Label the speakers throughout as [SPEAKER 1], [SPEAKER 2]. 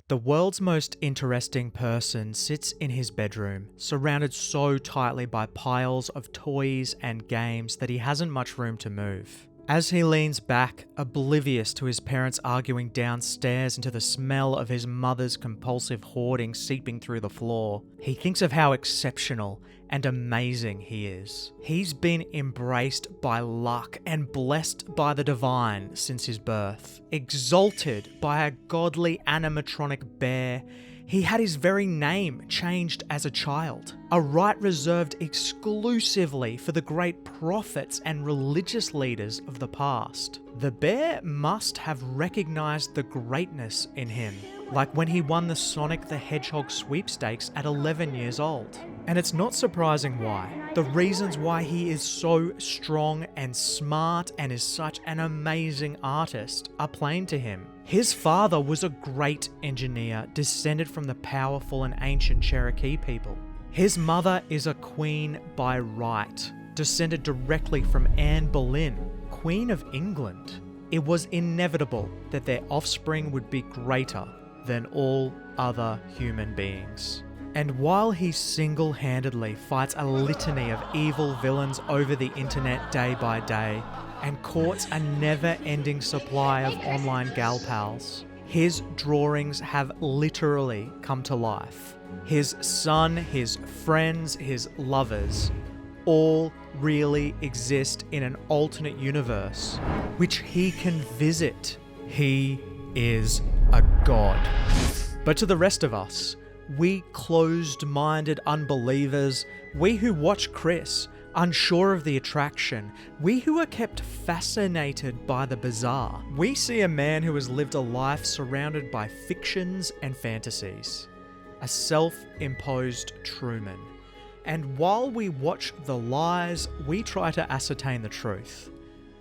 [SPEAKER 1] The world's most interesting person sits in his bedroom, surrounded so tightly by piles of toys and games that he hasn't much room to move. As he leans back, oblivious to his parents arguing downstairs and to the smell of his mother's compulsive hoarding seeping through the floor, he thinks of how exceptional and amazing he is. He's been embraced by luck and blessed by the divine since his birth. Exalted by a godly animatronic bear, he had his very name changed as a child, a right reserved exclusively for the great prophets and religious leaders of the past. The bear must have recognized the greatness in him, like when he won the Sonic the Hedgehog sweepstakes at 11 years old. And it's not surprising why. The reasons why he is so strong and smart and is such an amazing artist are plain to him. His father was a great engineer, descended from the powerful and ancient Cherokee people. His mother is a queen by right, descended directly from Anne Boleyn, Queen of England. It was inevitable that their offspring would be greater than all other human beings. And while he single-handedly fights a litany of evil villains over the internet day by day, and courts a never-ending supply of online gal pals, his drawings have literally come to life. His son, his friends, his lovers, all really exist in an alternate universe, which he can visit. He is a god. But to the rest of us, we closed-minded unbelievers, we who watch Chris, unsure of the attraction, we who are kept fascinated by the bizarre, we see a man who has lived a life surrounded by fictions and fantasies, a self-imposed Truman. And while we watch the lies, we try to ascertain the truth.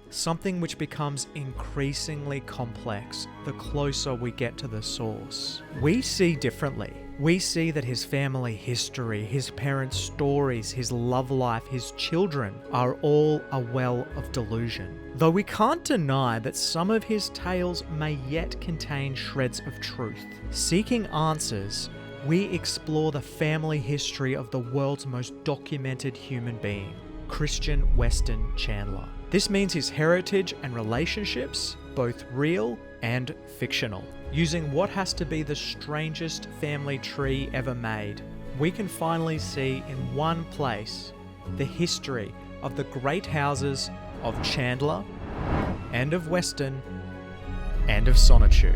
[SPEAKER 1] Something which becomes increasingly complex the closer we get to the source. We see differently. We see that his family history, his parents' stories, his love life, his children are all a well of delusion. Though we can't deny that some of his tales may yet contain shreds of truth. Seeking answers, we explore the family history of the world's most documented human being, Christian Weston Chandler. This means his heritage and relationships, both real and fictional. Using what has to be the strangest family tree ever made, we can finally see in one place the history of the great houses of Chandler, and of Weston, and of Sonichu.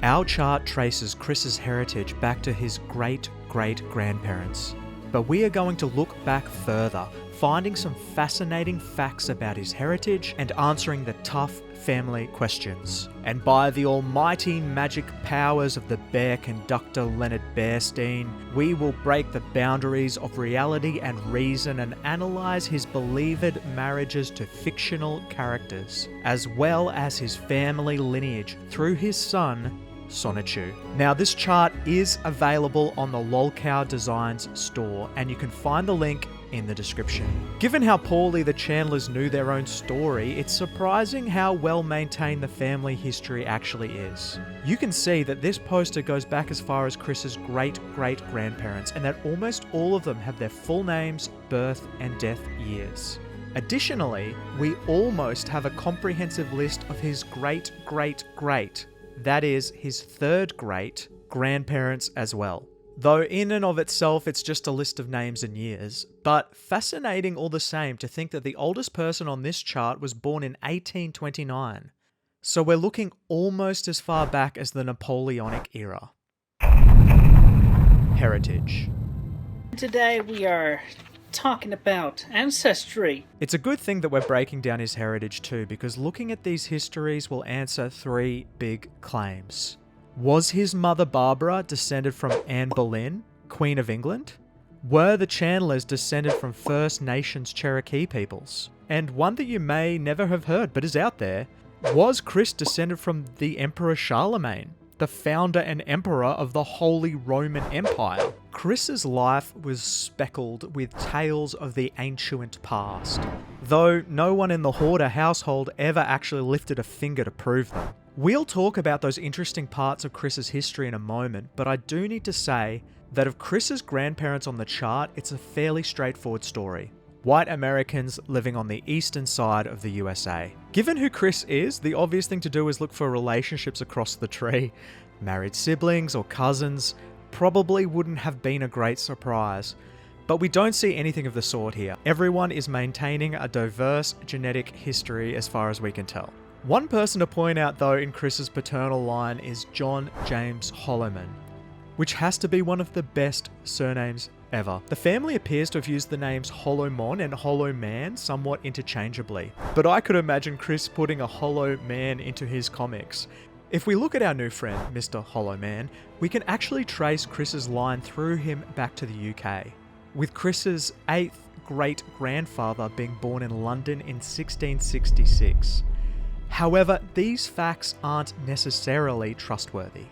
[SPEAKER 1] Our chart traces Chris's heritage back to his great-great-grandparents, but we are going to look back further, finding some fascinating facts about his heritage and answering the tough family questions. And by the almighty magic powers of the bear conductor Leonard Bearstein, we will break the boundaries of reality and reason and analyze his believed marriages to fictional characters, as well as his family lineage through his son, Sonichu. Now, this chart is available on the Lolcow Designs store, and you can find the link in the description. Given how poorly the Chandlers knew their own story, it's surprising how well maintained the family history actually is. You can see that this poster goes back as far as Chris's great-great-grandparents, and that almost all of them have their full names, birth, and death years. Additionally, we almost have a comprehensive list of his great-great-great, that is, his third great grandparents as well. Though in and of itself it's just a list of names and years, but fascinating all the same to think that the oldest person on this chart was born in 1829. So we're looking almost as far back as the Napoleonic era. Heritage.
[SPEAKER 2] Today we are talking about ancestry.
[SPEAKER 1] It's a good thing that we're breaking down his heritage too, because looking at these histories will answer three big claims. Was his mother Barbara descended from Anne Boleyn, Queen of England? Were the Chandlers descended from First Nations Cherokee peoples? And one that you may never have heard but is out there, was Chris descended from the Emperor Charlemagne, the founder and emperor of the Holy Roman Empire? Chris's life was speckled with tales of the ancient past, though no one in the Hoarder household ever actually lifted a finger to prove them. We'll talk about those interesting parts of Chris's history in a moment, but I do need to say that of Chris's grandparents on the chart, it's a fairly straightforward story. White Americans living on the eastern side of the USA. Given who Chris is, the obvious thing to do is look for relationships across the tree. Married siblings or cousins probably wouldn't have been a great surprise. But we don't see anything of the sort here. Everyone is maintaining a diverse genetic history as far as we can tell. One person to point out though in Chris's paternal line is John James Holloman, which has to be one of the best surnames ever. The family appears to have used the names Hollowmon and Hollowman somewhat interchangeably, but I could imagine Chris putting a Hollow Man into his comics. If we look at our new friend, Mr. Hollowman, we can actually trace Chris's line through him back to the UK, with Chris's 8th great-grandfather being born in London in 1666. However, these facts aren't necessarily trustworthy.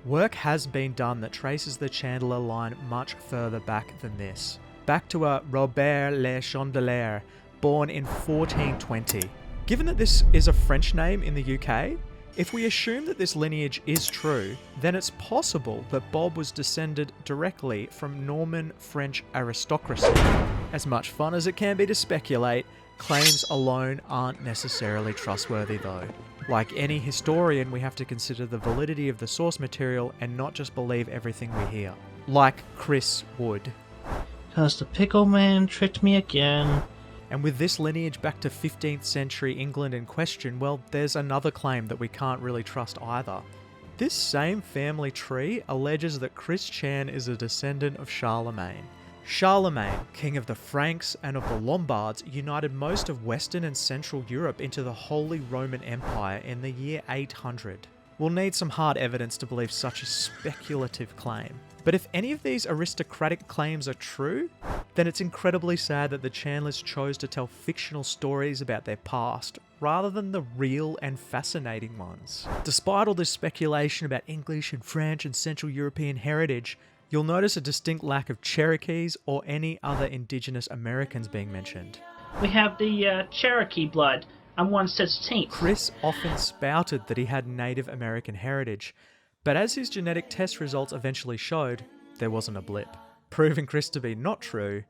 [SPEAKER 1] Work has been done that traces the Chandler line much further back than this. Back to a Robert Le Chandelier, born in 1420. Given that this is a French name in the UK, if we assume that this lineage is true, then it's possible that Bob was descended directly from Norman French aristocracy. As much fun as it can be to speculate, claims alone aren't necessarily trustworthy though. Like any historian, we have to consider the validity of the source material and not just believe everything we hear. Like Chris would.
[SPEAKER 2] "'Cause the pickle man tricked me again."
[SPEAKER 1] And with this lineage back to 15th century England in question, well, there's another claim that we can't really trust either. This same family tree alleges that Christian is a descendant of Charlemagne. Charlemagne, king of the Franks and of the Lombards, united most of Western and Central Europe into the Holy Roman Empire in the year 800. We'll need some hard evidence to believe such a speculative claim. But if any of these aristocratic claims are true, then it's incredibly sad that the Chandlers chose to tell fictional stories about their past, rather than the real and fascinating ones. Despite all this speculation about English and French and Central European heritage, you'll notice a distinct lack of Cherokees or any other indigenous Americans being mentioned.
[SPEAKER 2] We have the Cherokee blood on 1/16.
[SPEAKER 1] Chris often spouted that he had Native American heritage, but as his genetic test results eventually showed, there wasn't a blip, proving Chris to be not true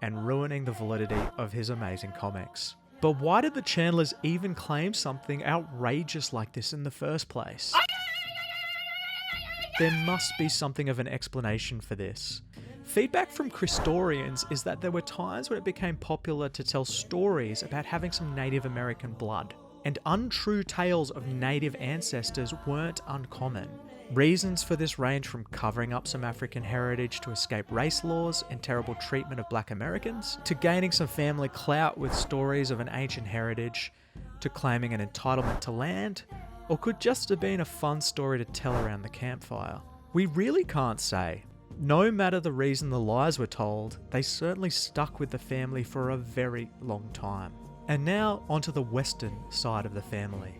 [SPEAKER 1] and ruining the validity of his amazing comics. But why did the Chandlers even claim something outrageous like this in the first place? There must be something of an explanation for this. Feedback from Christorians is that there were times when it became popular to tell stories about having some Native American blood, and untrue tales of Native ancestors weren't uncommon. Reasons for this range from covering up some African heritage to escape race laws and terrible treatment of Black Americans, to gaining some family clout with stories of an ancient heritage, to claiming an entitlement to land, or could just have been a fun story to tell around the campfire. We really can't say. No matter the reason the lies were told, they certainly stuck with the family for a very long time. And now onto the western side of the family.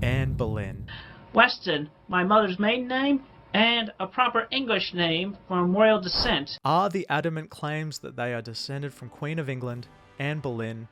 [SPEAKER 1] Anne Boleyn.
[SPEAKER 2] Weston, my mother's maiden name, and a proper English name from royal descent.
[SPEAKER 1] Are the adamant claims that they are descended from Queen of England, Anne Boleyn,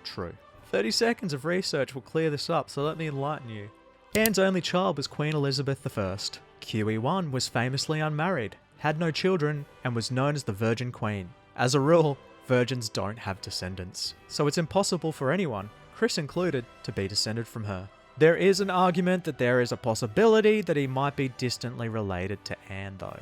[SPEAKER 1] true? 30 seconds of research will clear this up, so let me enlighten you. Anne's only child was Queen Elizabeth I. QE1 was famously unmarried, had no children, and was known as the Virgin Queen. As a rule, virgins don't have descendants, so it's impossible for anyone, Chris included, to be descended from her. There is an argument that there is a possibility that he might be distantly related to Anne though.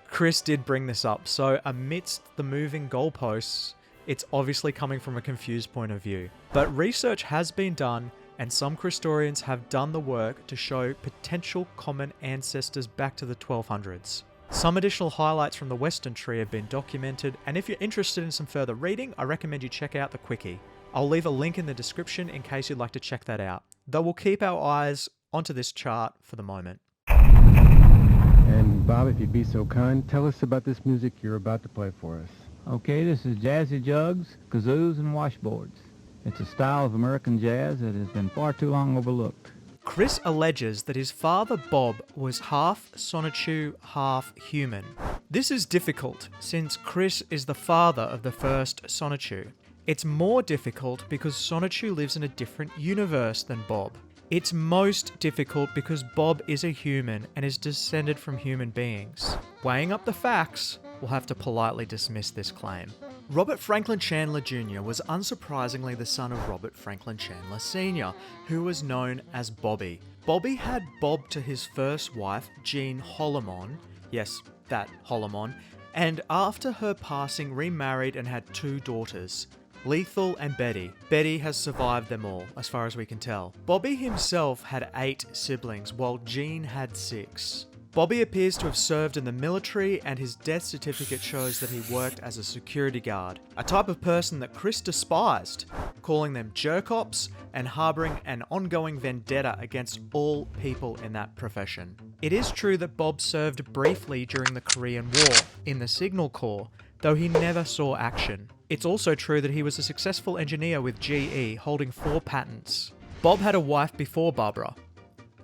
[SPEAKER 1] Chris did bring this up, so amidst the moving goalposts, it's obviously coming from a confused point of view. But research has been done, and some Christorians have done the work to show potential common ancestors back to the 1200s. Some additional highlights from the Western tree have been documented, and if you're interested in some further reading, I recommend you check out the Quickie. I'll leave a link in the description in case you'd like to check that out, though we'll keep our eyes onto this chart for the moment.
[SPEAKER 3] And Bob, if you'd be so kind, tell us about this music you're about to play for us.
[SPEAKER 4] Okay, this is jazzy jugs, kazoos, and washboards. It's a style of American jazz that has been far too long overlooked.
[SPEAKER 1] Chris alleges that his father Bob was half Sonichu, half human. This is difficult since Chris is the father of the first Sonichu. It's more difficult because Sonichu lives in a different universe than Bob. It's most difficult because Bob is a human and is descended from human beings. Weighing up the facts, we'll have to politely dismiss this claim. Robert Franklin Chandler Jr. was unsurprisingly the son of Robert Franklin Chandler Sr., who was known as Bobby. Bobby had Bob to his first wife, Jean Holomon, yes, that Holomon, and after her passing remarried and had 2 daughters, Lethal and Betty. Betty has survived them all, as far as we can tell. Bobby himself had 8 siblings, while Jean had 6. Bobby appears to have served in the military, and his death certificate shows that he worked as a security guard, a type of person that Chris despised, calling them jerk-ops and harbouring an ongoing vendetta against all people in that profession. It is true that Bob served briefly during the Korean War in the Signal Corps, though he never saw action. It's also true that he was a successful engineer with GE, holding 4 patents. Bob had a wife before Barbara,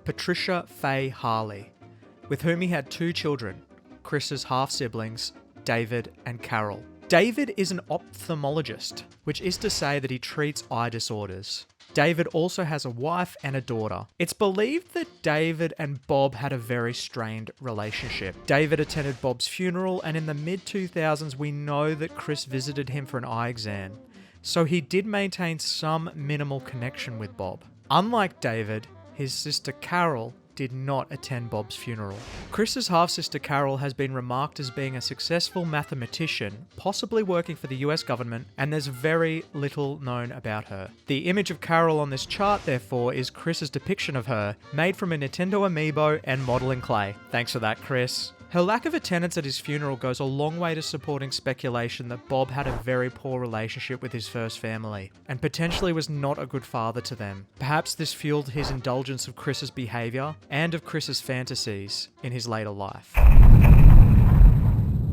[SPEAKER 1] Patricia Faye Harley, with whom he had 2 children, Chris's half-siblings, David and Carol. David is an ophthalmologist, which is to say that he treats eye disorders. David also has a wife and a daughter. It's believed that David and Bob had a very strained relationship. David attended Bob's funeral, and in the mid-2000s we know that Chris visited him for an eye exam, so he did maintain some minimal connection with Bob. Unlike David, his sister Carol did not attend Bob's funeral. Chris's half-sister Carol has been remarked as being a successful mathematician, possibly working for the US government, and there's very little known about her. The image of Carol on this chart, therefore, is Chris's depiction of her, made from a Nintendo amiibo and modeling clay. Thanks for that, Chris. Her lack of attendance at his funeral goes a long way to supporting speculation that Bob had a very poor relationship with his first family, and potentially was not a good father to them. Perhaps this fueled his indulgence of Chris's behaviour, and of Chris's fantasies, in his later life.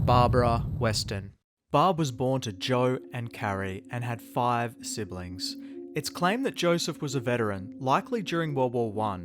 [SPEAKER 1] Barbara Weston. Barb was born to Joe and Carrie, and had 5 siblings. It's claimed that Joseph was a veteran, likely during World War I,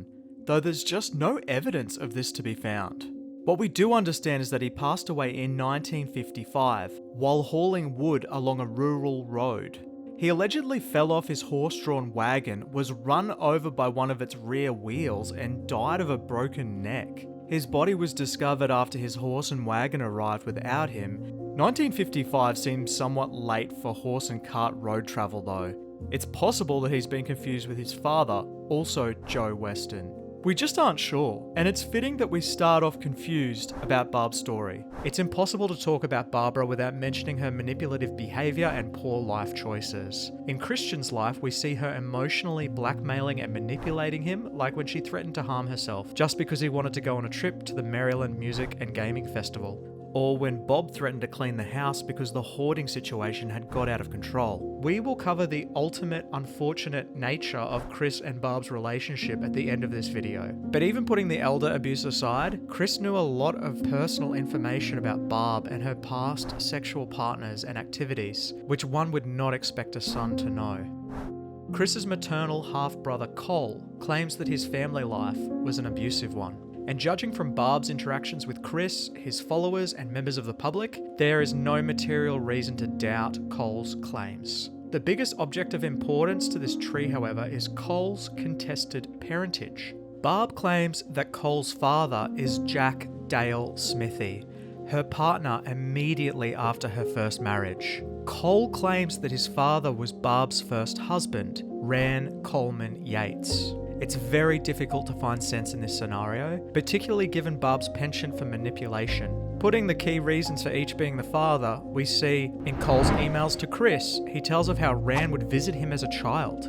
[SPEAKER 1] though there's just no evidence of this to be found. What we do understand is that he passed away in 1955 while hauling wood along a rural road. He allegedly fell off his horse-drawn wagon, was run over by one of its rear wheels, and died of a broken neck. His body was discovered after his horse and wagon arrived without him. 1955 seems somewhat late for horse and cart road travel though. It's possible that he's been confused with his father, also Joe Weston. We just aren't sure, and it's fitting that we start off confused about Barb's story. It's impossible to talk about Barbara without mentioning her manipulative behaviour and poor life choices. In Christian's life, we see her emotionally blackmailing and manipulating him, like when she threatened to harm herself just because he wanted to go on a trip to the Maryland Music and Gaming Festival. Or when Bob threatened to clean the house because the hoarding situation had got out of control. We will cover the ultimate unfortunate nature of Chris and Barb's relationship at the end of this video. But even putting the elder abuse aside, Chris knew a lot of personal information about Barb and her past sexual partners and activities, which one would not expect a son to know. Chris's maternal half-brother Cole claims that his family life was an abusive one. And judging from Barb's interactions with Chris, his followers, and members of the public, there is no material reason to doubt Cole's claims. The biggest object of importance to this tree, however, is Cole's contested parentage. Barb claims that Cole's father is Jack Dale Smithy, her partner immediately after her first marriage. Cole claims that his father was Barb's first husband, Ran Coleman Yates. It's very difficult to find sense in this scenario, particularly given Barb's penchant for manipulation. Putting the key reasons for each being the father, we see in Cole's emails to Chris, he tells of how Ran would visit him as a child,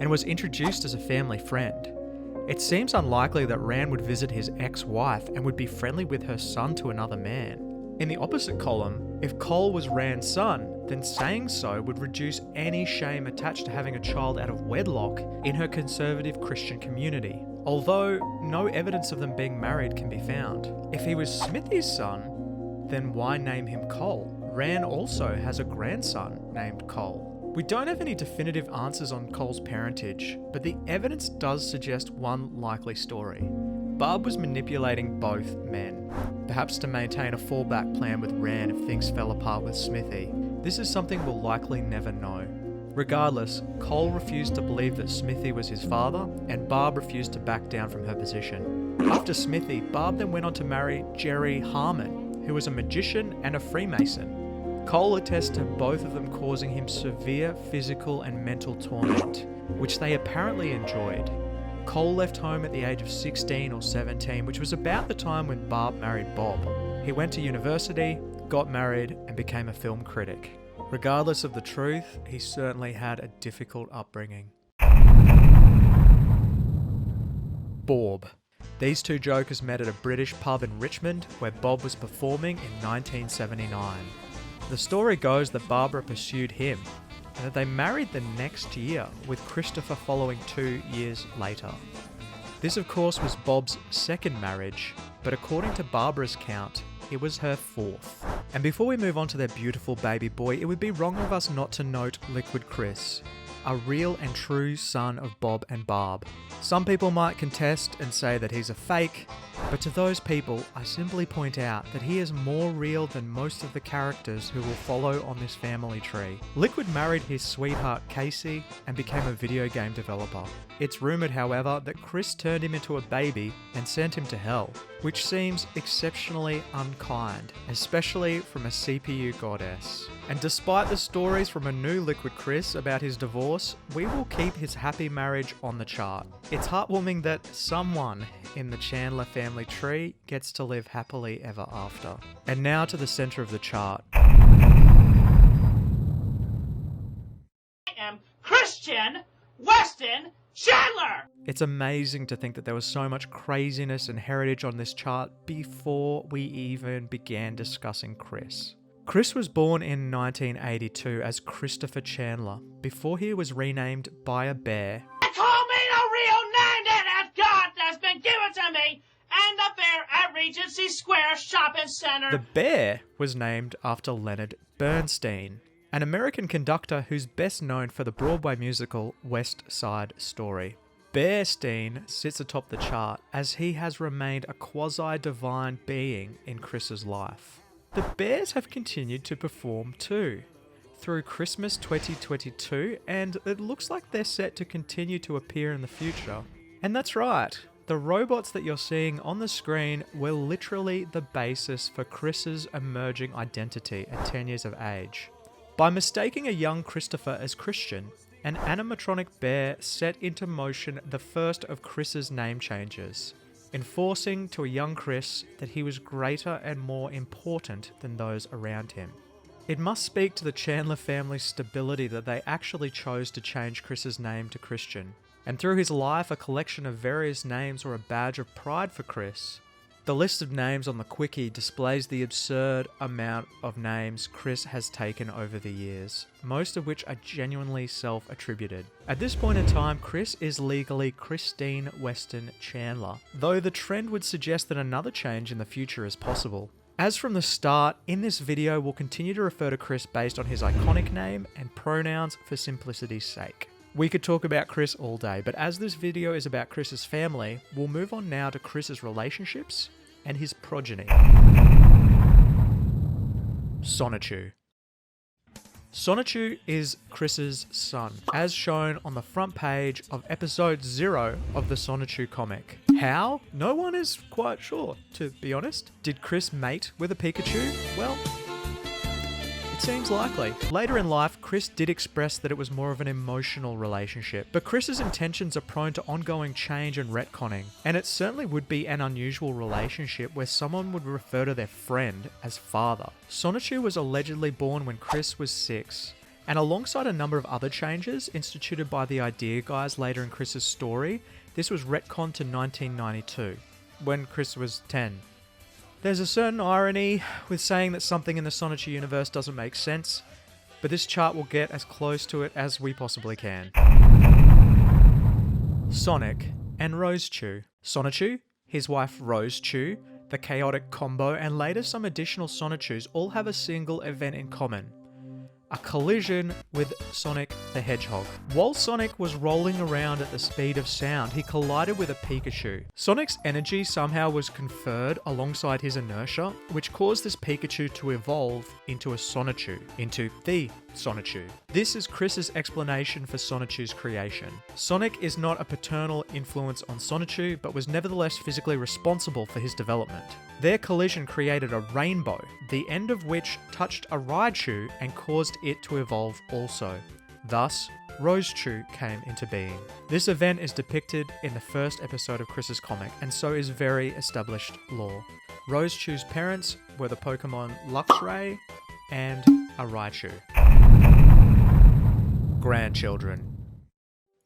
[SPEAKER 1] and was introduced as a family friend. It seems unlikely that Ran would visit his ex-wife and would be friendly with her son to another man. In the opposite column, if Cole was Ran's son, then saying so would reduce any shame attached to having a child out of wedlock in her conservative Christian community, although no evidence of them being married can be found. If he was Smithy's son, then why name him Cole? Ran also has a grandson named Cole. We don't have any definitive answers on Cole's parentage, but the evidence does suggest one likely story. Barb was manipulating both men, perhaps to maintain a fallback plan with Ran if things fell apart with Smithy. This is something we'll likely never know. Regardless, Cole refused to believe that Smithy was his father, and Barb refused to back down from her position. After Smithy, Barb then went on to marry Jerry Harmon, who was a magician and a Freemason. Cole attests to both of them causing him severe physical and mental torment, which they apparently enjoyed. Cole left home at the age of 16 or 17, which was about the time when Barb married Bob. He went to university, got married, and became a film critic. Regardless of the truth, he certainly had a difficult upbringing. Borb. These two jokers met at a British pub in Richmond where Bob was performing in 1979. The story goes that Barbara pursued him and that they married the next year, with Christopher following 2 years later. This of course was Bob's second marriage, but according to Barbara's count, it was her fourth. And before we move on to their beautiful baby boy, it would be wrong of us not to note Liquid Chris, a real and true son of Bob and Barb. Some people might contest and say that he's a fake, but to those people, I simply point out that he is more real than most of the characters who will follow on this family tree. Liquid married his sweetheart Casey and became a video game developer. It's rumoured, however, that Chris turned him into a baby and sent him to hell, which seems exceptionally unkind, especially from a CPU goddess. And despite the stories from a new Liquid Chris about his divorce, we will keep his happy marriage on the chart. It's heartwarming that someone in the Chandler family tree gets to live happily ever after. And now to the centre of the chart.
[SPEAKER 2] I am Christian Weston Chandler!
[SPEAKER 1] It's amazing to think that there was so much craziness and heritage on this chart before we even began discussing Chris. Chris was born in 1982 as Christopher Chandler, before he was renamed by a bear.
[SPEAKER 2] They call me the real name that God has been given to me, and the bear at Regency Square Shopping Center.
[SPEAKER 1] The bear was named after Leonard Bernstein, an American conductor who's best known for the Broadway musical West Side Story. Bearstein sits atop the chart as he has remained a quasi-divine being in Chris's life. The Bears have continued to perform too, through Christmas 2022, and it looks like they're set to continue to appear in the future. And that's right, the robots that you're seeing on the screen were literally the basis for Chris's emerging identity at 10 years of age. By mistaking a young Christopher as Christian, an animatronic bear set into motion the first of Chris's name changes, enforcing to a young Chris that he was greater and more important than those around him. It must speak to the Chandler family's stability that they actually chose to change Chris's name to Christian, and through his life a collection of various names were a badge of pride for Chris. The list of names on the Quickie displays the absurd amount of names Chris has taken over the years, most of which are genuinely self-attributed. At this point in time, Chris is legally Christine Weston Chandler, though the trend would suggest that another change in the future is possible. As from the start, in this video we'll continue to refer to Chris based on his iconic name and pronouns for simplicity's sake. We could talk about Chris all day, but as this video is about Chris's family, we'll move on now to Chris's relationships and his progeny. Sonichu. Sonichu is Chris's son, as shown on the front page of episode 0 of the Sonichu comic. How? No one is quite sure, to be honest. Did Chris mate with a Pikachu? Well, it seems likely. Later in life, Chris did express that it was more of an emotional relationship, but Chris's intentions are prone to ongoing change and retconning, and it certainly would be an unusual relationship where someone would refer to their friend as father. Sonichu was allegedly born when Chris was 6, and alongside a number of other changes instituted by the Idea Guys later in Chris's story, this was retconned to 1992, when Chris was 10. There's a certain irony with saying that something in the Sonichu universe doesn't make sense, but this chart will get as close to it as we possibly can. Sonic and Rosechu. Sonichu, his wife Rosechu, the chaotic combo, and later some additional Sonichus all have a single event in common: a collision with Sonic the hedgehog. While Sonic was rolling around at the speed of sound, he collided with a Pikachu. Sonic's energy somehow was conferred alongside his inertia, which caused this Pikachu to evolve into a Sonichu, into the Sonichu. This is Chris's explanation for Sonichu's creation. Sonic is not a paternal influence on Sonichu, but was nevertheless physically responsible for his development. Their collision created a rainbow, the end of which touched a Raichu and caused it to evolve also. Thus, Rosechu came into being. This event is depicted in the first episode of Chris's comic, and so is very established lore. Rosechu's parents were the Pokemon Luxray and a Raichu. Grandchildren.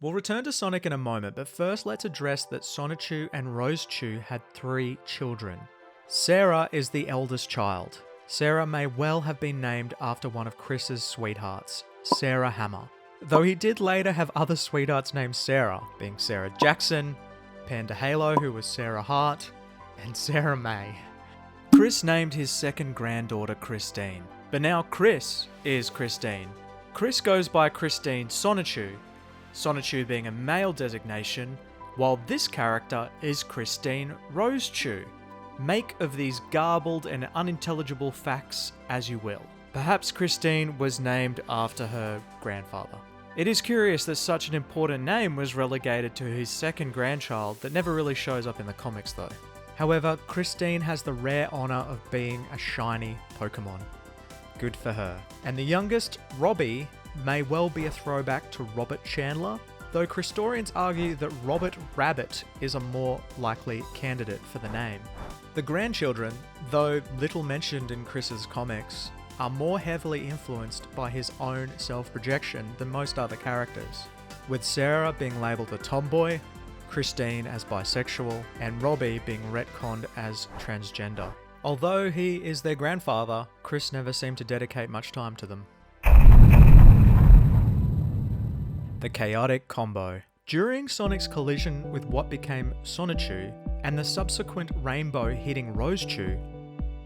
[SPEAKER 1] We'll return to Sonic in a moment, but first let's address that Sonichu and Rosechu had 3 children. Sarah is the eldest child. Sarah may well have been named after one of Chris's sweethearts, Sarah Hammer. Though he did later have other sweethearts named Sarah, being Sarah Jackson, Panda Halo, who was Sarah Hart, and Sarah May. Chris named his second granddaughter Christine, but now Chris is Christine. Chris goes by Christine Sonichu, Sonichu being a male designation, while this character is Christine Rosechu. Make of these garbled and unintelligible facts as you will. Perhaps Christine was named after her grandfather. It is curious that such an important name was relegated to his second grandchild that never really shows up in the comics though. However, Christine has the rare honour of being a shiny Pokemon. Good for her. And the youngest, Robbie, may well be a throwback to Robert Chandler, though Christorians argue that Robert Rabbit is a more likely candidate for the name. The grandchildren, though little mentioned in Chris's comics, are more heavily influenced by his own self-projection than most other characters, with Sarah being labelled a tomboy, Christine as bisexual, and Robbie being retconned as transgender. Although he is their grandfather, Chris never seemed to dedicate much time to them. The chaotic combo. During Sonic's collision with what became Sonichu, and the subsequent rainbow hitting Rosechu,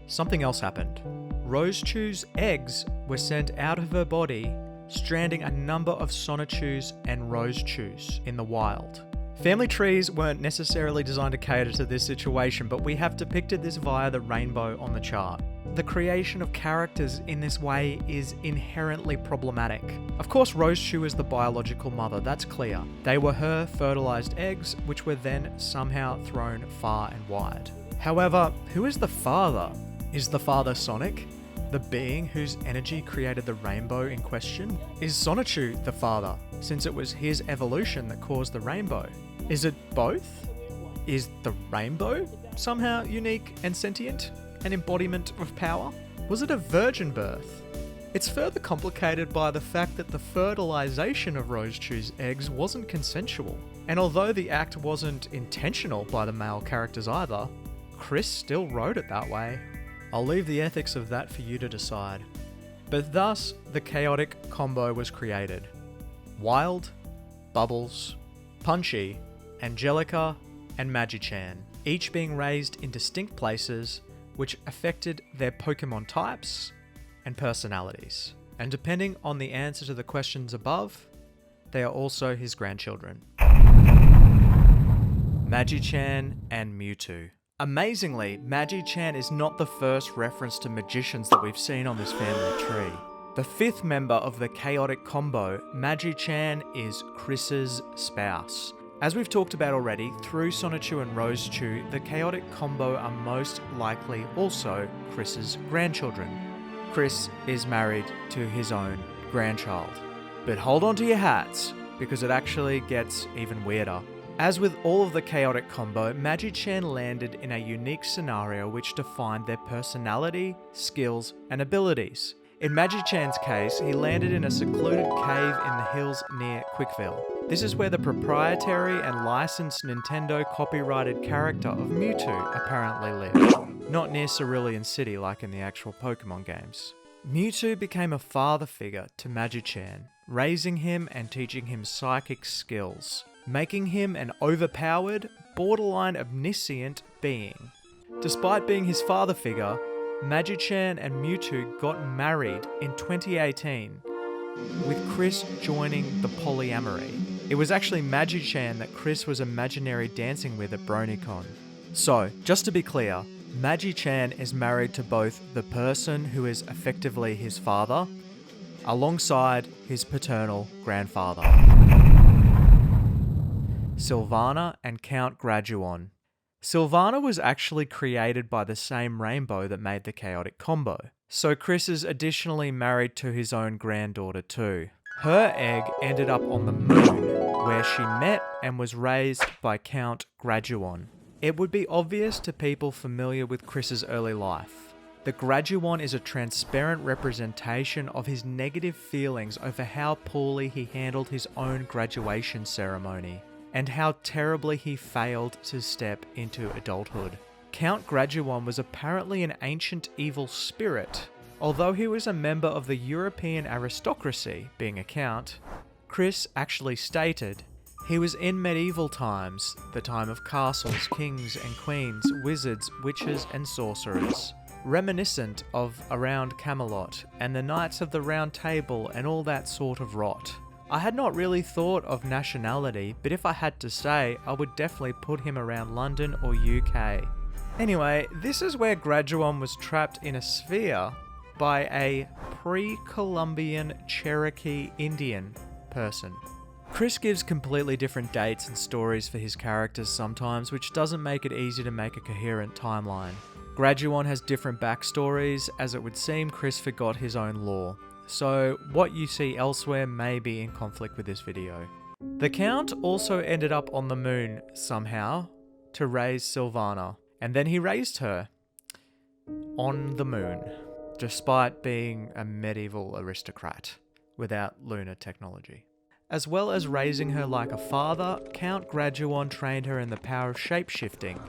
[SPEAKER 1] something else happened. Rosechu's eggs were sent out of her body, stranding a number of Sonichus and Rosechus in the wild. Family trees weren't necessarily designed to cater to this situation, but we have depicted this via the rainbow on the chart. The creation of characters in this way is inherently problematic. Of course, Rosechu is the biological mother, that's clear. They were her fertilized eggs, which were then somehow thrown far and wide. However, who is the father? Is the father Sonic, the being whose energy created the rainbow in question? Is Sonichu the father, since it was his evolution that caused the rainbow? Is it both? Is the rainbow somehow unique and sentient? An embodiment of power? Was it a virgin birth? It's further complicated by the fact that the fertilization of Rosechu's eggs wasn't consensual. And although the act wasn't intentional by the male characters either, Chris still wrote it that way. I'll leave the ethics of that for you to decide. But thus, the chaotic combo was created. Wild, Bubbles, Punchy, Angelica, and Magi-Chan, each being raised in distinct places which affected their Pokemon types and personalities. And depending on the answer to the questions above, they are also his grandchildren. Magi-Chan and Mewtwo. Amazingly, Magi-Chan is not the first reference to magicians that we've seen on this family tree. The 5th member of the chaotic combo, Magi-Chan, is Chris's spouse. As we've talked about already, through Sonichu and Rosechu, the chaotic combo are most likely also Chris's grandchildren. Chris is married to his own grandchild. But hold on to your hats, because it actually gets even weirder. As with all of the chaotic combo, Magi-Chan landed in a unique scenario which defined their personality, skills, and abilities. In Magi-Chan's case, he landed in a secluded cave in the hills near Quickville. This is where the proprietary and licensed Nintendo copyrighted character of Mewtwo apparently lived, not near Cerulean City like in the actual Pokemon games. Mewtwo became a father figure to Magi-Chan, raising him and teaching him psychic skills, making him an overpowered, borderline omniscient being. Despite being his father figure, Magi-Chan and Mewtwo got married in 2018, with Chris joining the polyamory. It was actually Magi-Chan that Chris was imaginary dancing with at BronyCon. So, just to be clear, Magi-Chan is married to both the person who is effectively his father, alongside his paternal grandfather, Sylvana and Count Graduon. Sylvana was actually created by the same rainbow that made the chaotic combo, so Chris is additionally married to his own granddaughter too. Her egg ended up on the moon, where she met and was raised by Count Graduon. It would be obvious to people familiar with Chris's early life. The Graduon is a transparent representation of his negative feelings over how poorly he handled his own graduation ceremony, and how terribly he failed to step into adulthood. Count Graduon was apparently an ancient evil spirit. Although he was a member of the European aristocracy, being a count, Chris actually stated he was in medieval times, the time of castles, kings and queens, wizards, witches and sorcerers, reminiscent of around Camelot and the Knights of the Round Table and all that sort of rot. I had not really thought of nationality, but if I had to say, I would definitely put him around London or UK. Anyway, this is where Graduon was trapped in a sphere by a pre-Columbian Cherokee Indian person. Chris gives completely different dates and stories for his characters sometimes, which doesn't make it easy to make a coherent timeline. Graduon has different backstories, as it would seem Chris forgot his own lore, so what you see elsewhere may be in conflict with this video. The Count also ended up on the moon somehow to raise Sylvana, and then he raised her on the moon, despite being a medieval aristocrat without lunar technology. As well as raising her like a father, Count Graduon trained her in the power of shapeshifting,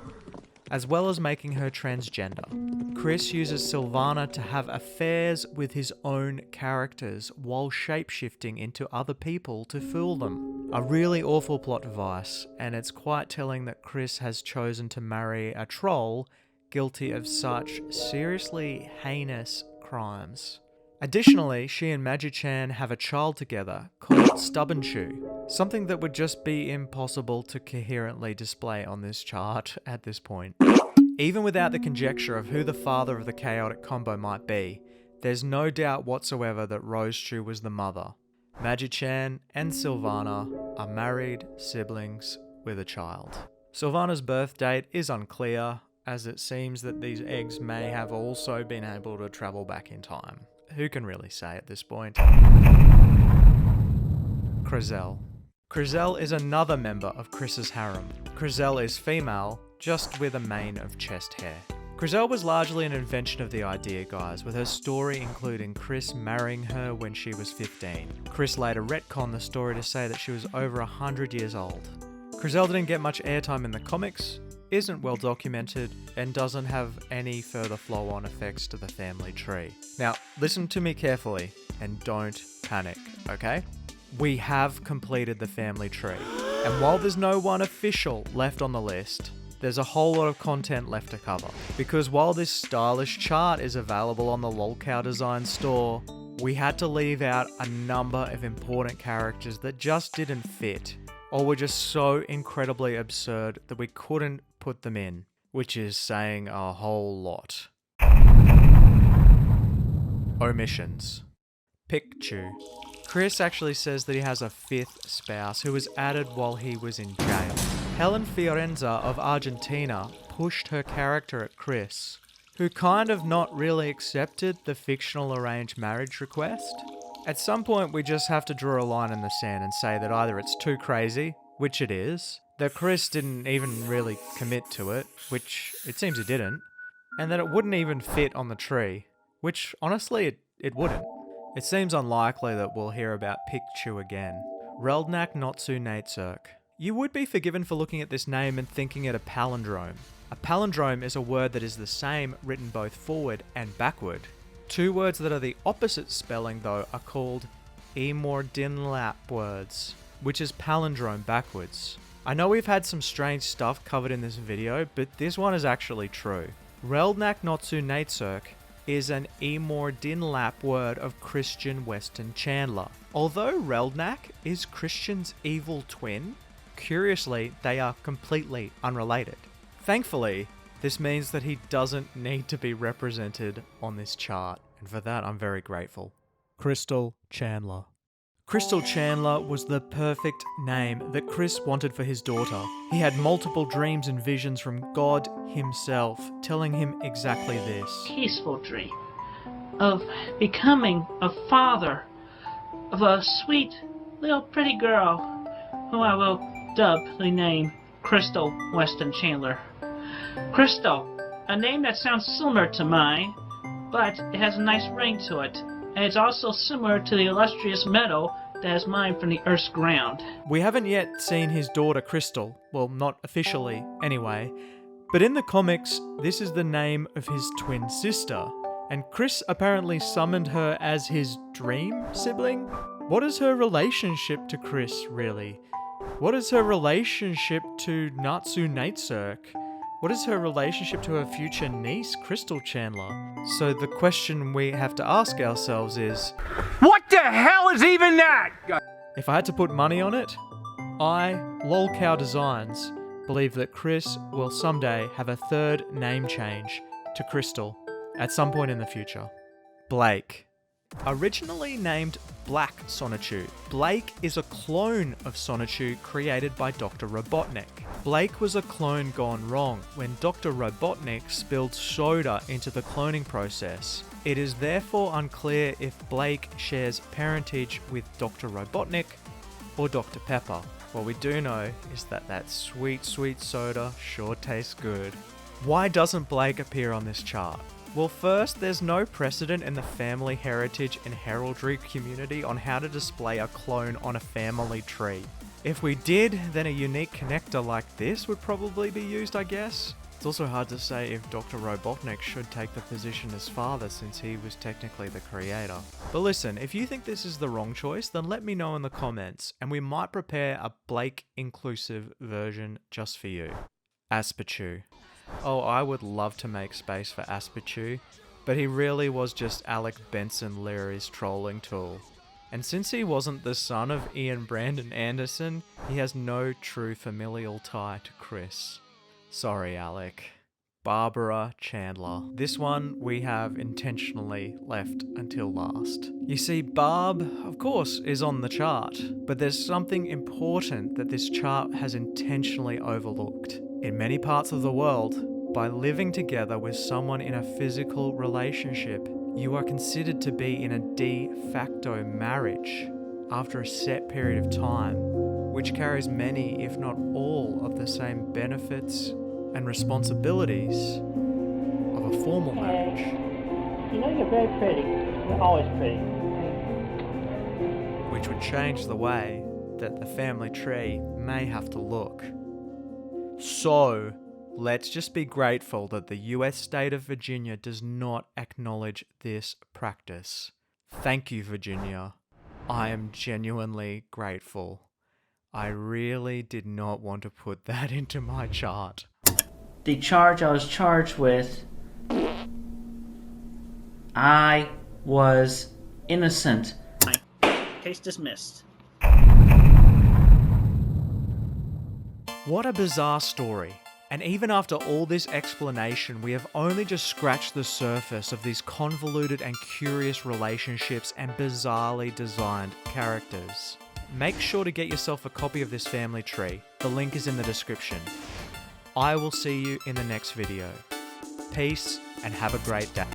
[SPEAKER 1] as well as making her transgender. Chris uses Sylvana to have affairs with his own characters while shapeshifting into other people to fool them. A really awful plot device, and it's quite telling that Chris has chosen to marry a troll guilty of such seriously heinous crimes. Additionally, she and Magi-Chan have a child together called Sonichu, something that would just be impossible to coherently display on this chart at this point. Even without the conjecture of who the father of the chaotic combo might be, there's no doubt whatsoever that Rosechu was the mother. Magi-Chan and Sylvana are married siblings with a child. Sylvana's birth date is unclear, as it seems that these eggs may have also been able to travel back in time. Who can really say at this point? Cryzel. Cryzel is another member of Chris's harem. Cryzel is female, just with a mane of chest hair. Cryzel was largely an invention of the idea guys, with her story including Chris marrying her when she was 15. Chris later retconned the story to say that she was over 100 years old. Cryzel didn't get much airtime in the comics, isn't well documented, and doesn't have any further flow-on effects to the family tree. Now, listen to me carefully, and don't panic, okay? We have completed the family tree, and while there's no one official left on the list, there's a whole lot of content left to cover. Because while this stylish chart is available on the Lolcow design store, we had to leave out a number of important characters that just didn't fit, or were just so incredibly absurd that we couldn't put them in, which is saying a whole lot. Omissions. Pikachu. Chris actually says that he has a fifth spouse who was added while he was in jail. Helen Fiorenza of Argentina pushed her character at Chris, who kind of not really accepted the fictional arranged marriage request. At some point we just have to draw a line in the sand and say that either it's too crazy, which it is, that Chris didn't even really commit to it, which it seems he didn't, and that it wouldn't even fit on the tree, which honestly it wouldn't. It seems unlikely that we'll hear about Pikachu again. Reldnak Notsu Natesurk. You would be forgiven for looking at this name and thinking it a palindrome. A palindrome is a word that is the same written both forward and backward. Two words that are the opposite spelling though are called Emordinlap words, which is palindrome backwards. I know we've had some strange stuff covered in this video, but this one is actually true. Reldnak Notsu Natesurk is an Emor Dinlap word of Christian Weston Chandler. Although Reldnak is Christian's evil twin, curiously, they are completely unrelated. Thankfully, this means that he doesn't need to be represented on this chart, and for that I'm very grateful. Crystal Chandler. Crystal Chandler was the perfect name that Chris wanted for his daughter. He had multiple dreams and visions from God himself, telling him exactly this.
[SPEAKER 2] Peaceful dream of becoming a father of a sweet little pretty girl who I will dub the name Crystal Weston Chandler. Crystal, a name that sounds similar to mine, but it has a nice ring to it. And it's also similar to the illustrious metal that is mined from the Earth's ground.
[SPEAKER 1] We haven't yet seen his daughter Crystal, well, not officially anyway, but in the comics, this is the name of his twin sister, and Chris apparently summoned her as his dream sibling? What is her relationship to Chris, really? What is her relationship to Natsu Natesurk? What is her relationship to her future niece, Crystal Chandler? So the question we have to ask ourselves is,
[SPEAKER 5] What the hell is even that?
[SPEAKER 1] if I had to put money on it, I, Lolcow Designs, believe that Chris will someday have a third name change to Crystal at some point in the future. Blake. Originally named Black Sonichu, Blake is a clone of Sonichu created by Dr. Robotnik. Blake was a clone gone wrong when Dr. Robotnik spilled soda into the cloning process. It is therefore unclear if Blake shares parentage with Dr. Robotnik or Dr. Pepper. What we do know is that that sweet, sweet soda sure tastes good. Why doesn't Blake appear on this chart? Well, first, there's no precedent in the family heritage and heraldry community on how to display a clone on a family tree. If we did, then a unique connector like this would probably be used, I guess. It's also hard to say if Dr. Robotnik should take the position as father since he was technically the creator. But listen, if you think this is the wrong choice, then let me know in the comments, and we might prepare a Blake-inclusive version just for you. Asperchu. Oh, I would love to make space for Asperchu, but he really was just Alec Benson Leary's trolling tool. And since he wasn't the son of Ian Brandon Anderson, he has no true familial tie to Chris. Sorry, Alec. Barbara Chandler. This one we have intentionally left until last. You see, Barb, of course, is on the chart, but there's something important that this chart has intentionally overlooked. In many parts of the world, by living together with someone in a physical relationship, you are considered to be in a de facto marriage after a set period of time, which carries many, if not all, of the same benefits and responsibilities of a formal marriage.
[SPEAKER 2] You know, you're very pretty. You're always pretty.
[SPEAKER 1] Which would change the way that the family tree may have to look. So, let's just be grateful that the US state of Virginia does not acknowledge this practice. Thank you, Virginia. I am genuinely grateful. I really did not want to put that into my chart.
[SPEAKER 2] The charge I was charged with, I was innocent. Case dismissed.
[SPEAKER 1] What a bizarre story. And even after all this explanation, we have only just scratched the surface of these convoluted and curious relationships and bizarrely designed characters. Make sure to get yourself a copy of this family tree. The link is in the description. I will see you in the next video. Peace and have a great day.